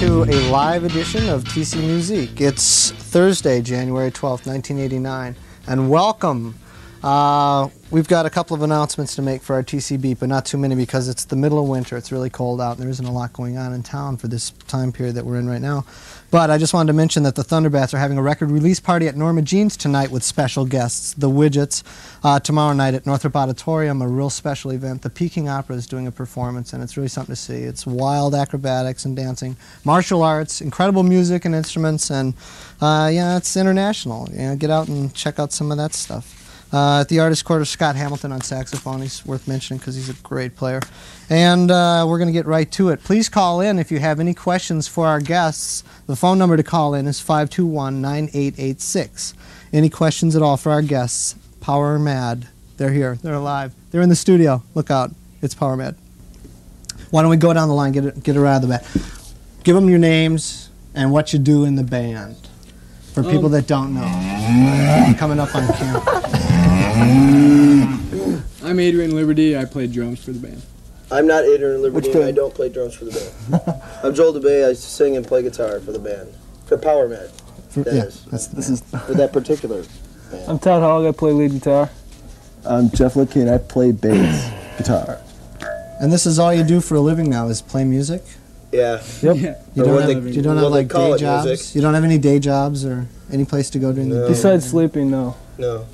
to a live edition of TC Muzique. It's Thursday, January 12th, 1989, and welcome. We've got a couple of announcements to make for our TC Beat, but not too many because it's the middle of winter. It's really cold out, and there isn't a lot going on in town for this time period that we're in right now. But I just wanted to mention that the Thunderbats are having a record release party at Norma Jean's tonight with special guests, the Widgets. Tomorrow night at Northrop Auditorium, a real special event. The Peking Opera is doing a performance, and it's really something to see. It's wild acrobatics and dancing, martial arts, incredible music and instruments, and yeah, it's international. You know, get out and check out some of that stuff. At the Artist Quarter, Scott Hamilton on saxophone. He's worth mentioning because he's a great player. And we're going to get right to it. Please call in if you have any questions for our guests. The phone number to call in is 521-9886. Any questions at all for our guests? Powermad. They're here. They're alive. They're in the studio. Look out. It's Powermad. Why don't we go down the line, get it right out of the bat. Give them your names and what you do in the band. For people that don't know. Coming up on camera. I'm Adrian Liberty. I play drums for the band. I'm not Adrian Liberty, and I don't play drums for the band. I'm Joel DeBay. I sing and play guitar for the band. For Powermad. This is for that particular band. I'm Todd Hogg. I play lead guitar. I'm Jeff Lickey, and I play bass guitar. And this is all you do for a living now, is play music? Yeah. Yep. Yeah. You don't have like day jobs? Music. You don't have any day jobs or any place to go during the day? Besides sleeping, no. No.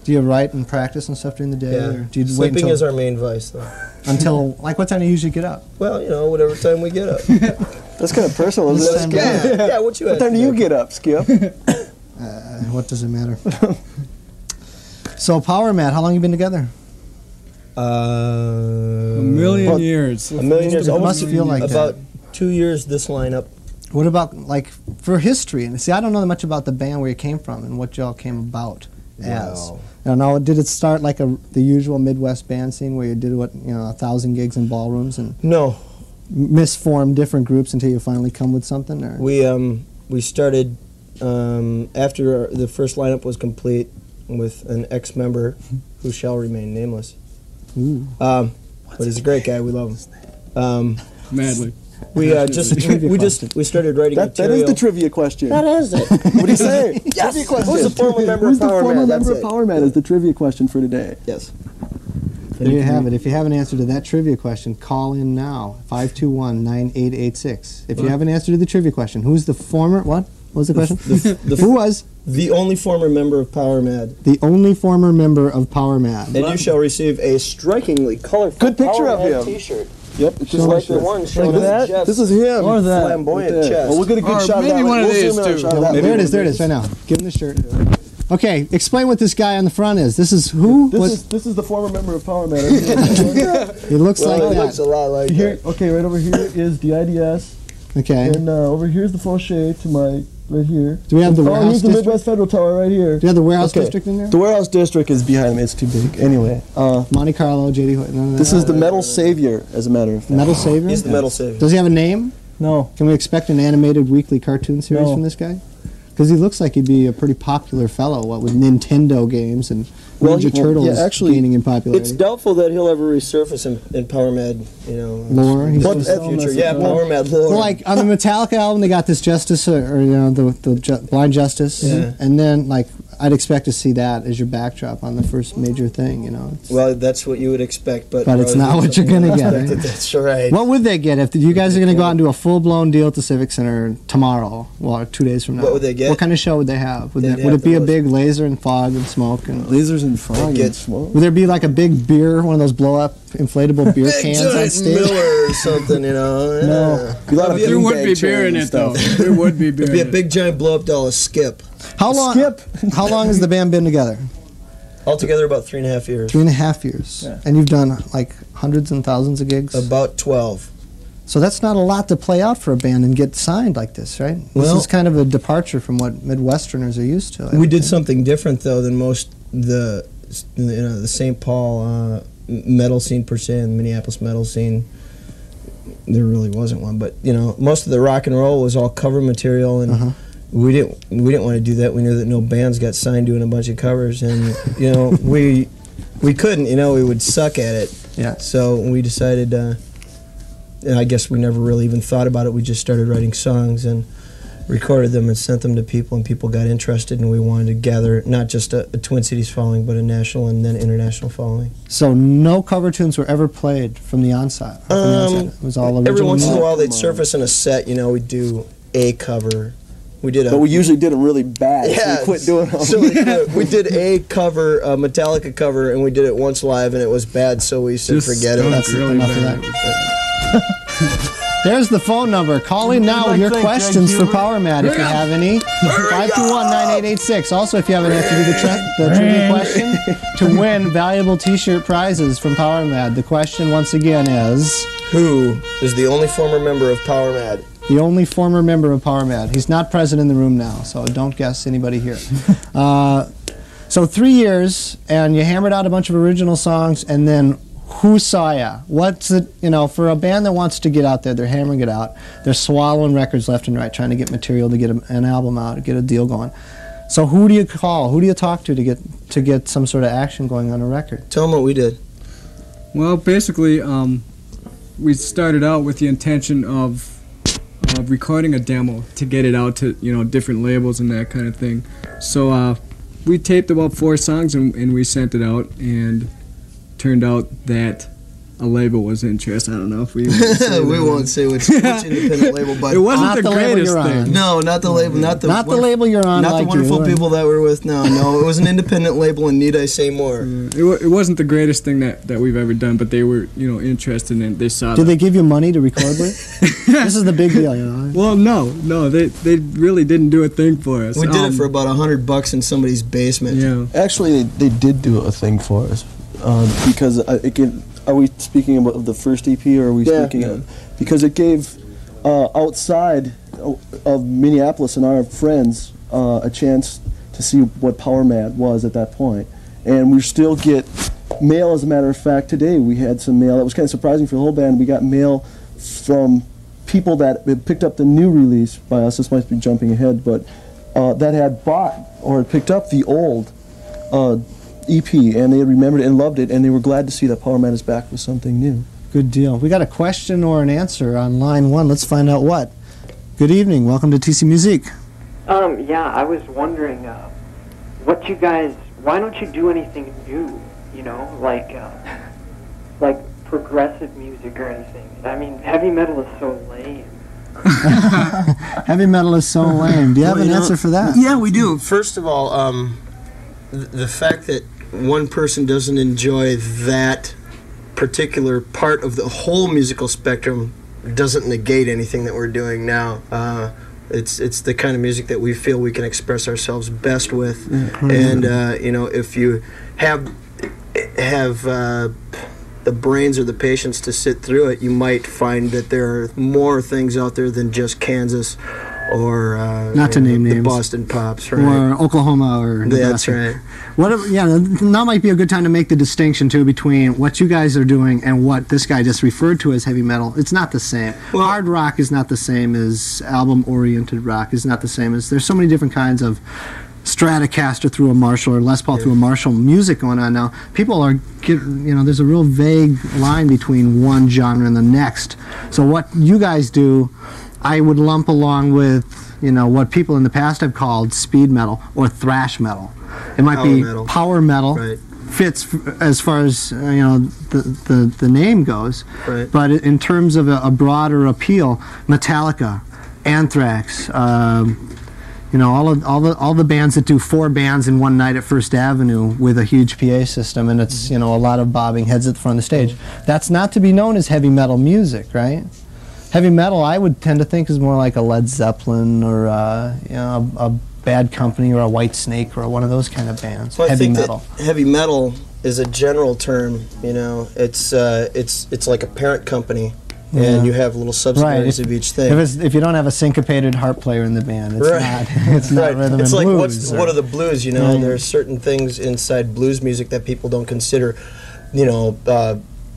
Do you write and practice and stuff during the day? Yeah. Or do you wait Sleeping until, is our main vice, though. until, like, what time do you usually get up? Well, you know, whatever time we get up. That's kind of personal, isn't it? Yeah, what you What time do you get up, Skip? What does it matter? So, Powermad, how long have you been together? A million years. A million years. It must feel like about 2 years this lineup. What about, like, for history? And see, I don't know that much about the band, where you came from and what y'all came about as. Wow. I don't know, did it start like the usual Midwest band scene where you did 1,000 gigs in ballrooms and No. misformed different groups until you finally come with something? Or? We started after the first lineup was complete with an ex-member who shall remain nameless. Ooh. But he's a great guy. We love him. Madly. We started writing That material. is the trivia question. That is it. What do you say? Yes. Trivia question. Who's the former member Who's of the former Powermad? member of That's it. Powermad is the trivia question for today. Yes. There you have it. If you have an answer to that trivia question, call in now, 521-9886. If you have an answer to the trivia question, who's the former, what was the question? Who was? The only former member of Powermad. The only former member of Powermad. And you shall receive a strikingly colorful Good picture of Powermad him. T-shirt. Yep, it's just like The one this. showing Like that? Jeff's This is him. Or that. flamboyant Right there. chest. Well, we'll get a good Or shot of maybe that. one of We'll these, zoom in on a too. shot of that. There it is, Maybe right now. Give him the shirt. Okay, explain what this guy on the front is. This is who? This is the former member of Powermad. He looks Well, like it that. looks a lot like Here, that. okay, right over here is the IDS, Okay. and over here's the Fauché to my right here. Do we have the Oh, warehouse here's the district? Midwest Federal Tower right here. Do you have the warehouse Okay. district in there? The warehouse district is behind me. It's too big. Anyway, Monte Carlo, J.D. Hoyt, none of that? this is the Metal Savior, as a matter of fact. Metal Savior? He's the metal savior. Does he have a name? No. Can we expect an animated weekly cartoon series No. from this guy? Because he looks like he'd be a pretty popular fellow, what with Nintendo games and Ninja Turtles gaining in popularity. It's doubtful that he'll ever resurface in Powermad, Lore. He's But just- in the future, yeah, Powermad lore. Well, like on the Metallica album, they got this Justice, the Blind Justice, Yeah. and then like I'd expect to see that as your backdrop on the first major thing, It's, Well, that's what you would expect, but it's not what you're gonna get. Right? That's right. What would they get if you guys are going to go out and do a full-blown deal at the Civic Center tomorrow, well, 2 days from now? What would they get? What kind of show would they have? Would They'd it have be the a most- big laser and fog and smoke? And Lasers and fog Get- and smoke. would there be like a big beer, one of those blow-up inflatable beer Big cans on giant stage? Miller or something, No. Yeah. A lot of There would beanbag be beer chairs in and it, though. stuff. There would be beer It'd be a in it. big giant blow-up doll, a Skip. How long? Skip. How long has the band been together? Altogether, about 3.5 years. 3.5 years. Yeah. And you've done like hundreds and thousands of gigs? About 12. So that's not a lot to play out for a band and get signed like this, right? This Well- is kind of a departure from what Midwesterners are used to. I We would did think. something different, though, than most the St. Paul metal scene per se, and the Minneapolis metal scene. There really wasn't one, but most of the rock and roll was all cover material, and we didn't want to do that. We knew that no bands got signed doing a bunch of covers, and we couldn't. We would suck at it. Yeah. So we decided. I guess we never really even thought about it. We just started writing songs and recorded them and sent them to people, and people got interested, and we wanted to gather not just a Twin Cities following, but a national and then international following. So no cover tunes were ever played from the onset? It was all original Every once in a music? while they'd surface in a set, we'd do a cover. We did But we usually did it really bad. Yeah, so we quit doing them. So we did a cover, a Metallica cover, and we did it once live, and it was bad, so we said forget it. That's really enough of bad. that. There's the phone number. Call in now with your questions for Powermad if you have any. 521-9886. Also, if you have an answer to the trivia question, to win valuable T-shirt prizes from Powermad. The question, once again, is... Who is the only former member of Powermad? The only former member of Powermad. He's not present in the room now, so don't guess anybody here. So 3 years, and you hammered out a bunch of original songs, and then who saw ya? What's it, for a band that wants to get out there, they're hammering it out. They're swallowing records left and right, trying to get material to get an album out, to get a deal going. So who do you call? Who do you talk to get some sort of action going on a record? Tell them what we did. Well, basically, we started out with the intention of recording a demo to get it out to different labels and that kind of thing. So we taped about 4 songs and we sent it out, and turned out that a label was interested. I don't know if we we won't say which independent label, but it wasn't Not the the label greatest you're on. thing. no, not the label, not the label you're on. not like the wonderful you. people that we're with now. No, it was an independent label, and need I say more? It wasn't the greatest thing that we've ever done, but they were interested in it. They saw. Did they give you money to record with? This is the big deal, Well, no, they really didn't do a thing for us. We did it for about $100 in somebody's basement. Yeah. Actually, they did do a thing for us because again, are we speaking about the first EP, or are we speaking of, because it gave outside of Minneapolis and our friends a chance to see what Powermad was at that point, and we still get mail. As a matter of fact, today we had some mail that was kind of surprising for the whole band. We got mail from people that had picked up the new release by us. This might be jumping ahead, but that had bought or had picked up the old EP, and they remembered it and loved it, and they were glad to see that Powermad is back with something new. Good deal. We got a question or an answer on line 1. Let's find out what. Good evening. Welcome to TC Muzique. Yeah, I was wondering, what you guys, why don't you do anything new, like progressive music or anything? I mean, heavy metal is so lame. Heavy metal is so lame. Do you have an answer for that? Yeah, we do. First of all, the fact that one person doesn't enjoy that particular part of the whole musical spectrum doesn't negate anything that we're doing now. It's the kind of music that we feel we can express ourselves best with, and if you have the brains or the patience to sit through it, you might find that there are more things out there than just Kansas or not to name the names, Boston Pops, right? or Oklahoma, or Nebraska. That's right. Whatever. Yeah, now might be a good time to make the distinction too between what you guys are doing and what this guy just referred to as heavy metal. It's not the same. Well, hard rock is not the same as album-oriented rock. Is not the same as. There's so many different kinds of Stratocaster through a Marshall or Les Paul through a Marshall music going on now. People are, there's a real vague line between one genre and the next. So what you guys do, I would lump along with, what people in the past have called speed metal or thrash metal. It might be power metal. Right. Fits as far as the name goes. Right. But in terms of a broader appeal, Metallica, Anthrax, all the bands that do 4 bands in one night at First Avenue with a huge PA system, and it's a lot of bobbing heads at the front of the stage. That's not to be known as heavy metal music, right? Heavy metal, I would tend to think, is more like a Led Zeppelin or a Bad Company or a White Snake or one of those kind of bands. Well, heavy I think metal. that heavy metal is a general term. It's like a parent company. And you have little subsidiaries of each thing. If you don't have a syncopated harp player in the band, it's right. It's not rhythm it's and like blues. what are the blues? There are certain things inside blues music that people don't consider.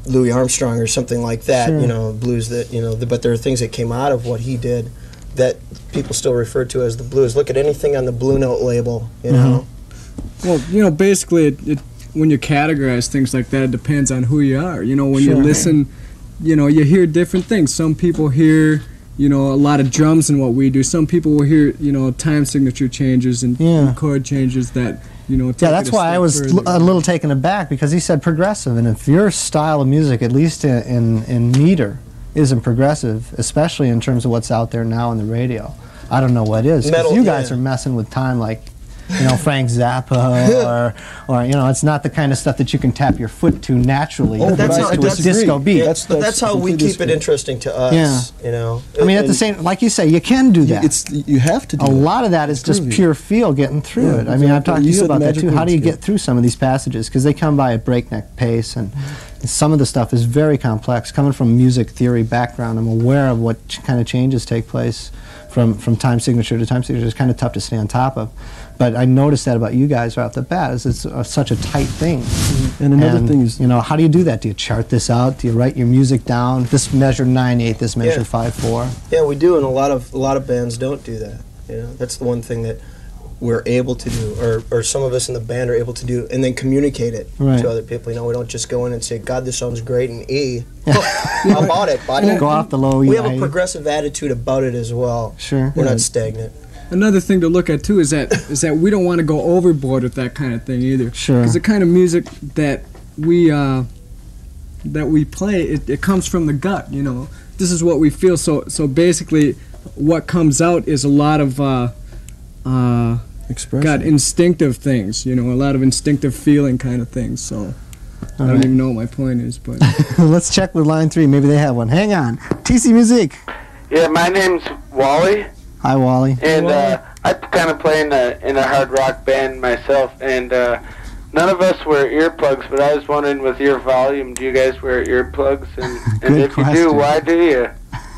Louis Armstrong or something like that. Sure. Blues that but there are things that came out of what he did that people still refer to as the blues. Look at anything on the Blue Note label. Well, basically, when you categorize things like that, it depends on who you are. When you listen you hear different things. Some people hear, a lot of drums in what we do. Some people will hear, time signature changes and chord changes that, take that's it a why I step was further. a little taken aback, because he said progressive, and if your style of music, at least in meter, isn't progressive, especially in terms of what's out there now on the radio, I don't know what is. 'Cause Metal, you guys are messing with time like, Frank Zappa, or it's not the kind of stuff that you can tap your foot to naturally. But that's how- to a that's- disco beat. But that's how we keep it interesting to us. Yeah. I mean, at the same, like you say, you can do that. You have to do a it. lot of that is just groovy. pure feel getting through Yeah, it. I mean, I've exactly. talked to You you said about that magic too. How do you words, get through some of these passages? Because they come by at breakneck pace, and some of the stuff is very complex. Coming from a music theory background, I'm aware of what kind of changes take place from time signature to time signature. It's kind of tough to stay on top of. But I noticed that about you guys right off the bat, is it's such a tight thing. And another thing is, how do you do that? Do you chart this out? Do you write your music down? This measure 9/8, this measure 5/4. Yeah, we do, and a lot of bands don't do that. That's the one thing that we're able to do, or some of us in the band are able to do, and then communicate it to other people. We don't just go in and say, "God, this sounds great," in E. How about it, buddy? Go off the low E. We have a progressive attitude about it as well. Sure. We're not stagnant. Another thing to look at too is that we don't want to go overboard with that kind of thing either. Sure. Because the kind of music that we play, it comes from the gut. This is what we feel. So basically, what comes out is a lot of expression. instinctive things. A lot of instinctive feeling kind of things. So I don't even know what my point is, but Let's check with line 3. Maybe they have one. Hang on. TC Muzique. Yeah, my name's Wally, Hi, Wally. and I kind of play in a hard rock band myself, and none of us wear earplugs, but I was wondering, with your volume, do you guys wear earplugs? And Good if you question. do, why do you?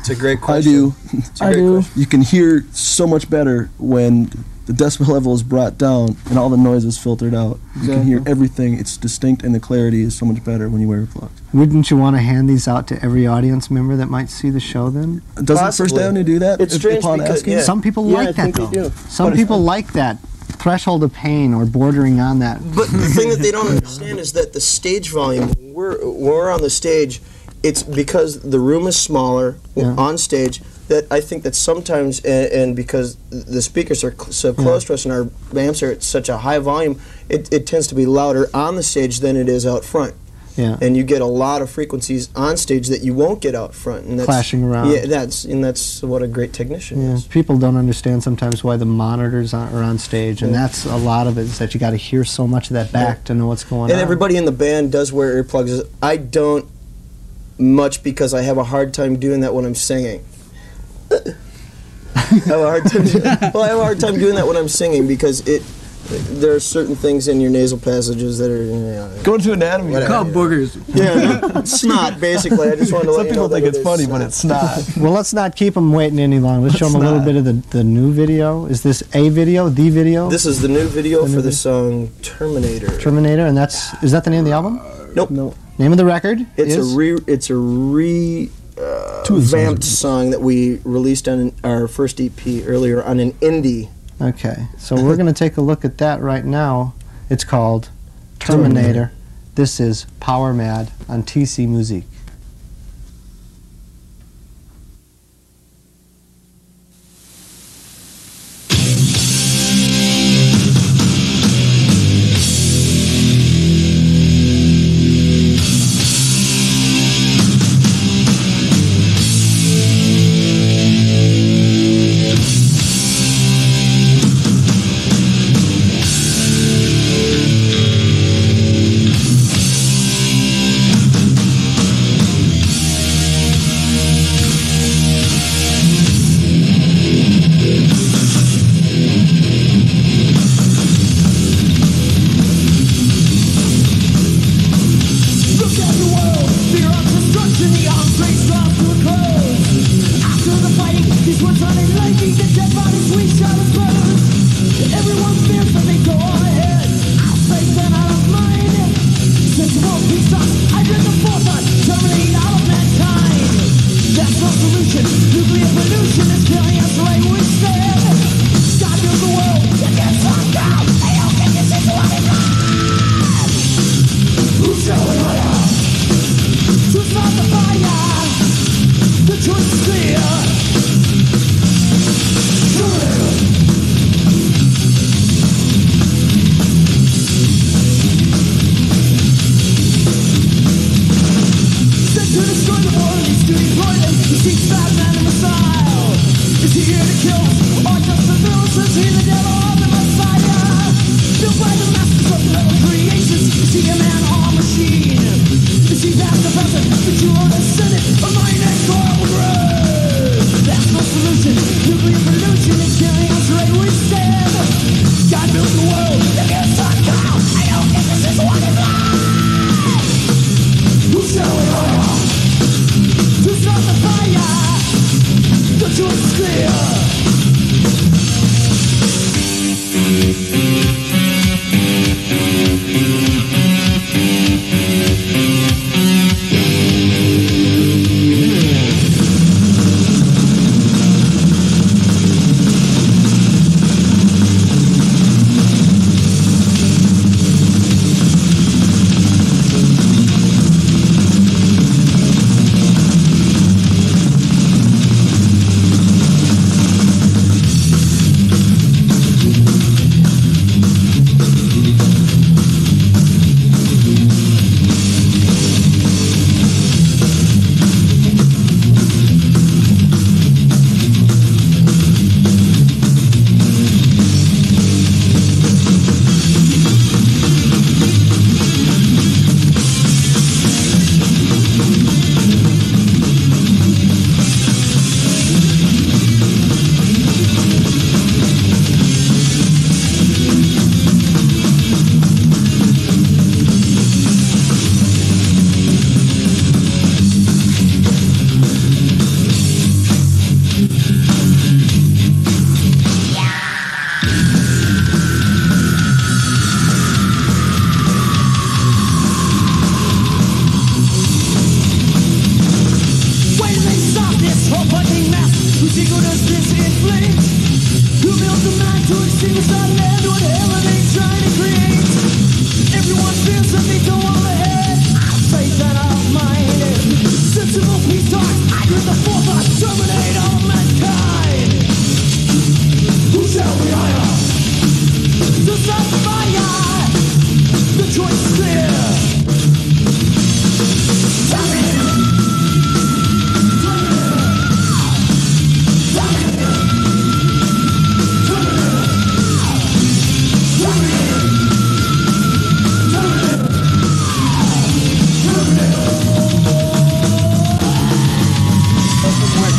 It's a great I question. do. It's a great question. You can hear so much better when the decibel level is brought down and all the noise is filtered out. You can hear everything. It's distinct, and the clarity is so much better when you wear earplugs. Wouldn't you want to hand these out to every audience member that might see the show then? Doesn't Possibly. First Avenue do that? It's strange upon because- asking? yeah. Some people Yeah, like I that, think they though. do. Some people like that threshold of pain or bordering on that. But the thing that they don't understand is that the stage volume, when we're on the stage, it's because the room is smaller on stage, that I think that sometimes, and because the speakers are so close to us and our amps are at such a high volume, it tends to be louder on the stage than it is out front. Yeah. And you get a lot of frequencies on stage that you won't get out front. And that's, Clashing around. Yeah, that's what a great technician is. People don't understand sometimes why the monitors are on stage, and that's a lot of it, is that you got to hear so much of that back to know what's going on. And everybody in the band does wear earplugs. I don't much, because I have a hard time doing that when I'm singing. I have a hard time doing that when I'm singing, because there are certain things in your nasal passages that are Go to anatomy. called boogers. snot. Basically, I just wanted to let Some you know people think that it's funny, but it's not. Well, let's not keep them waiting any longer. Let's show them a little bit of the new video. Is this a video, the video? This is the new video for the song Terminator. Terminator, and is that the name of the album? Nope. No. Name of the record? It's is? a revamped song that we released on our first EP earlier on an indie. Okay, so we're going to take a look at that right now. It's called Terminator. This is Powermad on TC Muzique.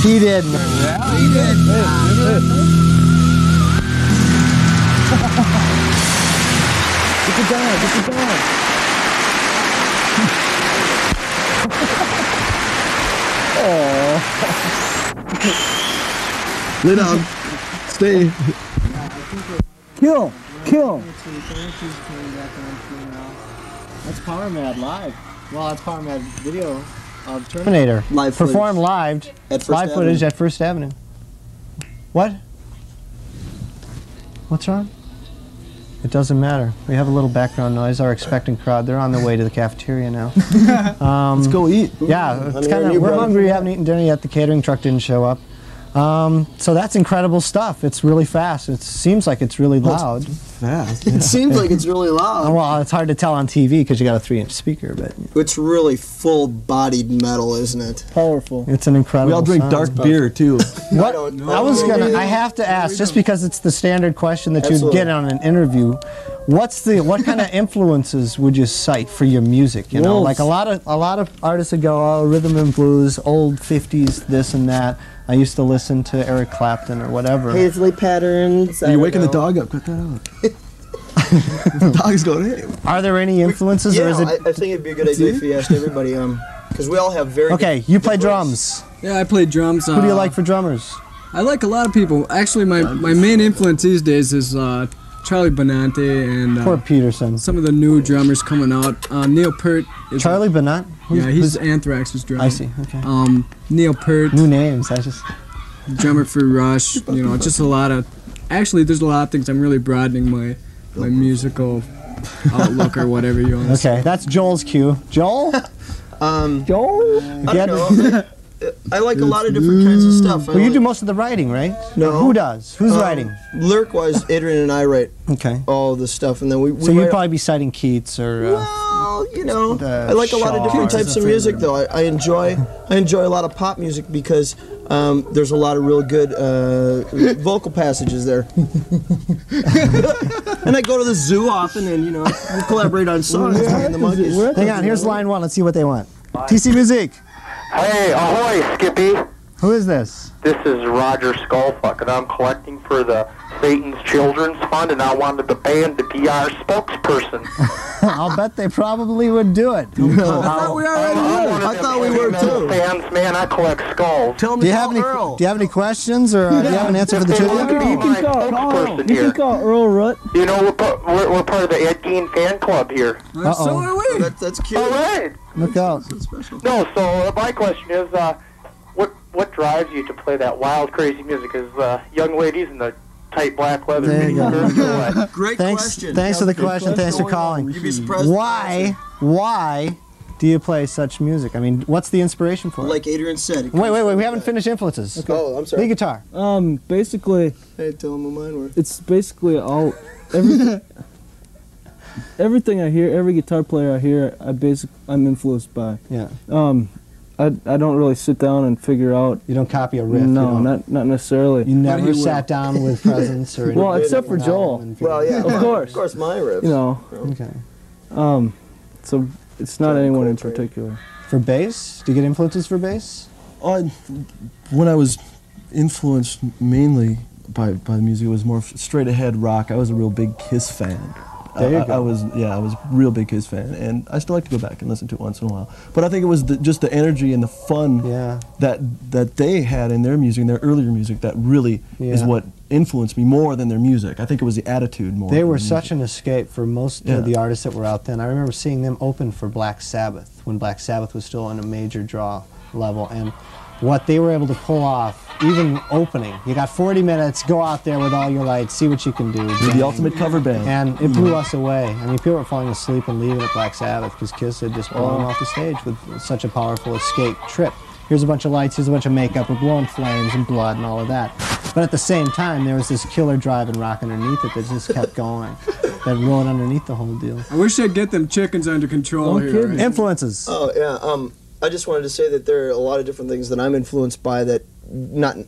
He did. Yeah, he did. Get the dog, get the dog. Lay down. Stay. Kill! Kill! That's Powermad live. Well, that's Powermad video of Terminator. Live Performed live. At First Live footage Avenue. at First Avenue. What? What's wrong? It doesn't matter. We have a little background noise. Our expectant crowd, they're on their way to the cafeteria now. Let's go eat. Yeah, it's Honey, are you we're ready? hungry. We haven't eaten dinner yet. The catering truck didn't show up. So that's incredible stuff. It's really fast. It seems like it's really loud. Fast. It seems like it's really loud. Well, it's hard to tell on TV because you got a 3-inch speaker, but It's really full-bodied metal, isn't it? Powerful. it's an incredible. We all drink sound. dark beer too. What? don't- I was gonna. I have to ask, just because it's the standard question that you'd Absolutely. get on an interview. What kind of influences would you cite for your music? You know, Wolves. like a lot of artists would go, oh, rhythm and blues, old '50s, this and that. I used to listen to Eric Clapton or whatever. Paisley patterns. You're waking the dog up. Cut that out. The dog's going, hey. Are there any influences, or Yeah, is it? I think it'd be a good idea if you asked everybody, because we all have very Okay, you play drums. Yeah, I play drums. Who do you like for drummers? I like a lot of people. Actually, my main influence these days is Charlie Benante and Poor Peterson. some of the new drummers coming out. Neil Peart. Is Charlie Bennett. Yeah, he's Anthrax's drummer. I see. Okay. Neil Peart, New names. I just. drummer for Rush. You know, just a lot of. Actually, there's a lot of things. I'm really broadening my musical outlook or whatever you want to say. Okay, that's Joel's cue. Joel. Joel? I don't know. I like a lot of different kinds of stuff. Well, you do most of the writing, right? No. Or who does? Who's writing? Lyric-wise, Adrian and I write Okay. all the stuff, and then we So you'd write. probably be citing Keats or. Well, you know, the I like a lot of different Shaw. types of music, though. I enjoy a lot of pop music because there's a lot of real good vocal passages there. And I go to the zoo often, and you know, we collaborate on songs. Me and the monkeys. Hang on, here's line one. Let's see what they want. TC Muzique. Hey, ahoy, Skippy. Who is this? This is Roger Skullfuck, and I'm collecting for the Satan's Children's Fund, and I wanted the band to be our spokesperson. I'll bet they probably would do it. I thought we already did. I thought we were too. Fans, man, I collect skulls. Tell Do me you have any? Earl. Do you have any questions or do you have an answer for the If they trivia? want to be my spokesperson You here. can call Earl Rutt. You know, we're part of the Ed Gein fan club here. So are we. That's cute. All right. Look out. No, so my question is, what drives you to play that wild, crazy music? Is young ladies in the tight black leather There you go. miniskirts or what? Great Thanks. question. Thanks for the question. Thanks for calling. You'd be surprised. Why do you play such music? I mean, what's the inspiration for it? Like Adrian said. it Wait, comes from we haven't finished influences. Oh, I'm sorry. Lead guitar. Basically, Hey, tell him who mine were. it's basically all everything I hear, every guitar player I hear, I'm influenced by. Yeah. I don't really sit down and figure out. You don't copy a riff. No, you don't- not necessarily. You never sat down with Presence or. Well, any except for album Joel. and figured- Well, yeah. Of course. Of course, my riff. You know, Okay. so it's not anyone in particular. For bass, do you get influences for bass? When I was influenced mainly by the music, it was more straight ahead rock. I was a real big Kiss fan. There you go. I was a real big Kiss fan, and I still like to go back and listen to it once in a while. But I think it was just the energy and the fun Yeah. that they had in their music, in their earlier music, that really is Yeah. what influenced me more than their music. I think it was the attitude more. They than were the such music. an escape for most Yeah. of the artists that were out then. I remember seeing them open for Black Sabbath when Black Sabbath was still on a major draw level, and what they were able to pull off, even opening. You got 40 minutes, go out there with all your lights, see what you can do. You're the ultimate cover band. And it blew us away. I mean, people were falling asleep and leaving at Black Sabbath because Kiss had just blown them off the stage with such a powerful escape trip. Here's a bunch of lights, here's a bunch of makeup, we're blowing flames and blood and all of that. But at the same time, there was this killer drive and rock underneath it that just kept going, that rode underneath the whole deal. I wish I'd get them chickens under control here. Right? Influences. Oh, yeah. I just wanted to say that there are a lot of different things that I'm influenced by that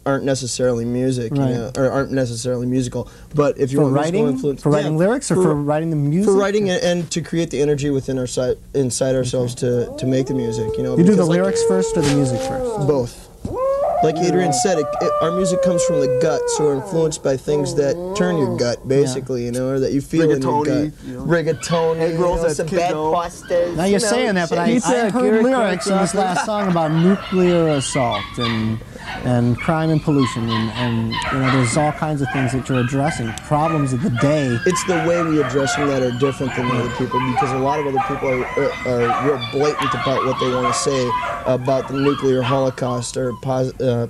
aren't necessarily music, right. you know, or aren't necessarily musical. But if you want musical influence, for writing lyrics, or for writing the music, for writing and to create the energy within inside ourselves to make the music, you know. You do the lyrics first or the music first? Both. Like Adrian said, our music comes from the gut, so we're influenced by things that turn your gut, basically, you know, or that you feel in your gut. Rigatoni, egg rolls, some bad pastas. Now you're saying that, but I heard lyrics in this last song about nuclear assault and crime and pollution, and you know, there's all kinds of things that you're addressing, problems of the day. It's the way we address them that are different than other people, because a lot of other people are real blatant about what they want to say about the nuclear holocaust or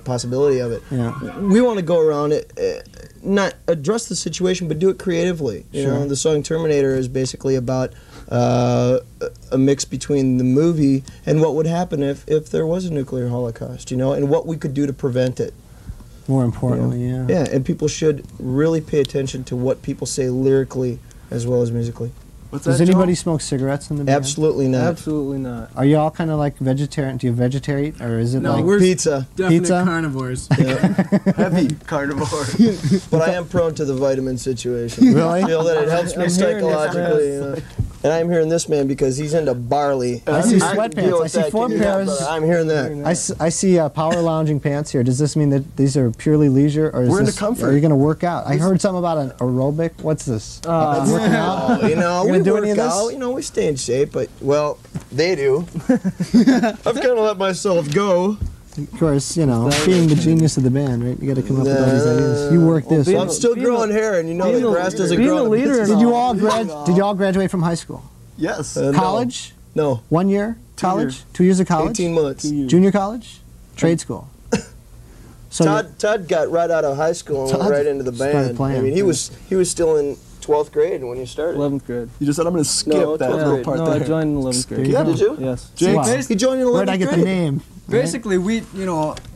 possibility of it. Yeah. We want to go around it, not address the situation, but do it creatively. You know, the song Terminator is basically about a mix between the movie and what would happen if there was a nuclear holocaust, you know, and what we could do to prevent it. More importantly, Yeah, and people should really pay attention to what people say lyrically as well as musically. Does anybody smoke cigarettes in the band? Absolutely not. Absolutely not. Are you all kind of like vegetarian? Do you vegetarian, or is it No, like we're pizza? Definite Pizza? carnivores. Heavy carnivore. But I am prone to the vitamin situation. Really? I feel that it helps me I'm hearing this, psychologically. You know? And I'm hearing this man because he's into barley. I see can sweatpants. deal I with see that. 4 pairs. brother. I'm hearing that. I see power lounging pants here. Does this mean that these are purely leisure, or is We're into this, comfort. are you going to work out? I heard something about an aerobic. What's this? Working out? Oh, you know, You we gonna do work any of this? out. You know, we stay in shape, but well, they do. I've kind of let myself go. Of course, you know, being the genius of the band, right? You got to come up with all these ideas. You work this. I'm still growing hair, and you know the grass doesn't being grow. a on the leader business. and Did you all graduate from high school? Yes. No. College? No. 1 year? College? years. 2 years of college? 18 months. Junior college? Trade school? So Todd got right out of high school and went Todd right into the started band. playing. I mean, he was still in 12th grade when he started. 11th grade. You just said I'm going to skip No, that 12th little grade. part No, I there. joined in 11th grade. Yeah, Did you? Yes. Jake, Wow. He joined in 11th Where'd I get grade. the name? Basically,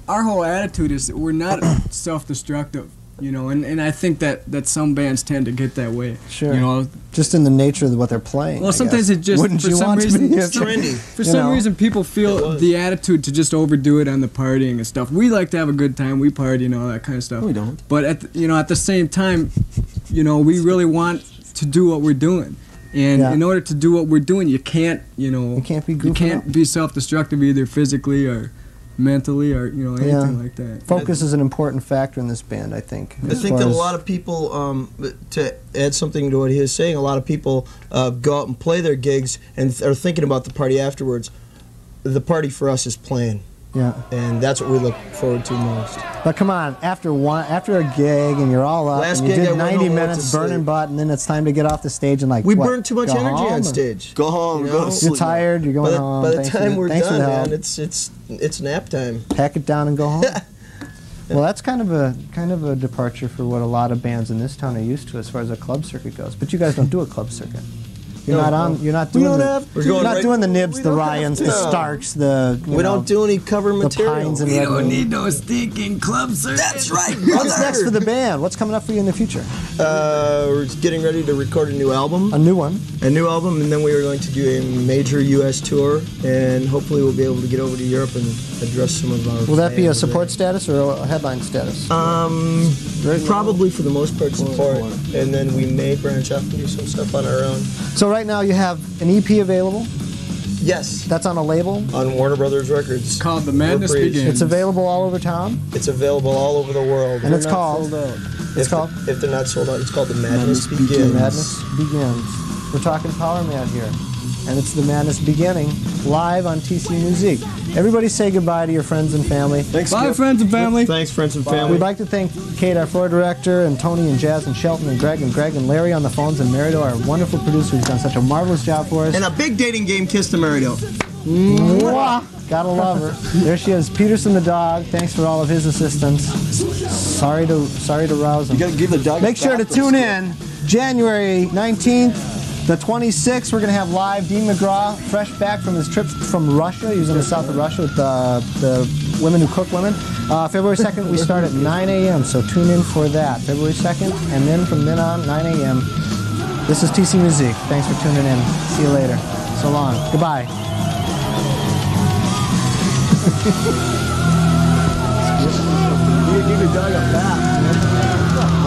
our whole attitude is that we're not self-destructive, you know, and I think that some bands tend to get that way. Sure. You know, Just in the nature of what they're playing. well, I sometimes guess. it just, Wouldn't for you some want to reason, be It's trendy. for You some know. reason, people feel the attitude to just overdo it on the partying and stuff. We like to have a good time. We party and all that kind of stuff. We don't. But at the same time, you know, we really want to do what we're doing. And Yeah. in order to do what we're doing, you can't be goofing up. be self-destructive either physically or mentally or anything like that. Focus is an important factor in this band, I think. I think that a lot of people, to add something to what he is saying, a lot of people go out and play their gigs and are thinking about the party afterwards. The party for us is playing, Yeah. and that's what we look forward to most. But come on, after a gig and you're all up Last and you gig I did went 90 home, went minutes to burning sleep. butt, and then it's time to get off the stage and We what, burn too much go energy home, on or- stage. Go home. You Go know? to You're sleep. tired, you're going home. By the Thanks for time we're thanks for done, the help. man, it's nap time. Pack it down and go home. Well, that's kind of a departure for what a lot of bands in this town are used to as far as a club circuit goes. But you guys don't do a club circuit. You're No, not on. no. You're not We doing don't the. have We're to. going You're not right- doing the Nibs, we the don't have Ryans, to. the Starks, the. We don't do any cover the material. Pines and Redwood. no stinking club circuit. That's right, What's next for the band? What's coming up for you in the future? We're getting ready to record a new album. A new one. And then we are going to do a major U.S. tour, and hopefully we'll be able to get over to Europe and address some of our. Will that be a fans support there. status or a headline status? Probably for the most part support, and then we may branch out and do some stuff on our own. So right now you have an EP available. Yes, That's on a label. on Warner Brothers Records. It's called The Madness We're Begins. It's available all over town, It's available all over the world. and it's Not called. sold out. It's called If they're not sold out, it's called The Madness Begins. Madness Begins. We're talking Powermad here, and it's the Madness Beginning live on TC Muzique. Everybody say goodbye to your friends and family. Thanks, Bye, Skip. friends and family. Thanks, friends and family. We'd like to thank Kate, our floor director, and Tony and Jazz and Shelton and Greg and Larry on the phones, and Merido, our wonderful producer, who's done such a marvelous job for us. And a big dating game kiss to Merido. Mwah. Gotta love her. There she is, Peterson the dog. Thanks for all of his assistance. Sorry to rouse him. You gotta give the dog. Make sure to tune in January 19th, the 26th. We're gonna have live Dean McGraw, fresh back from his trip from Russia. He was in the south of Russia with the women who cook women. February 2nd, we start at 9 a.m. So tune in for that. February 2nd, and then from then on, 9 a.m. This is TC Muzique. Thanks for tuning in. See you later. So long. Goodbye. Give your dog a bath.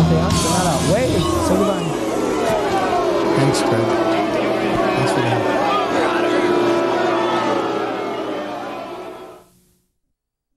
Okay, I'm not out. Wait. Say goodbye. Thanks, Greg.